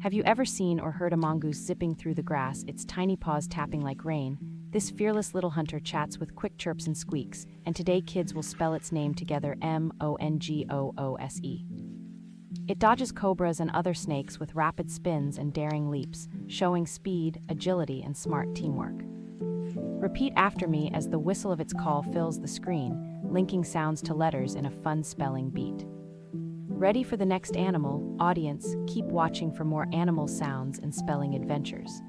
Have you ever seen or heard a mongoose zipping through the grass, its tiny paws tapping like rain? This fearless little hunter chats with quick chirps and squeaks, and today kids will spell its name together: Mongoose. It dodges cobras and other snakes with rapid spins and daring leaps, showing speed, agility, and smart teamwork. Repeat after me as the whistle of its call fills the screen, linking sounds to letters in a fun spelling beat. Ready for the next animal? Audience, keep watching for more animal sounds and spelling adventures.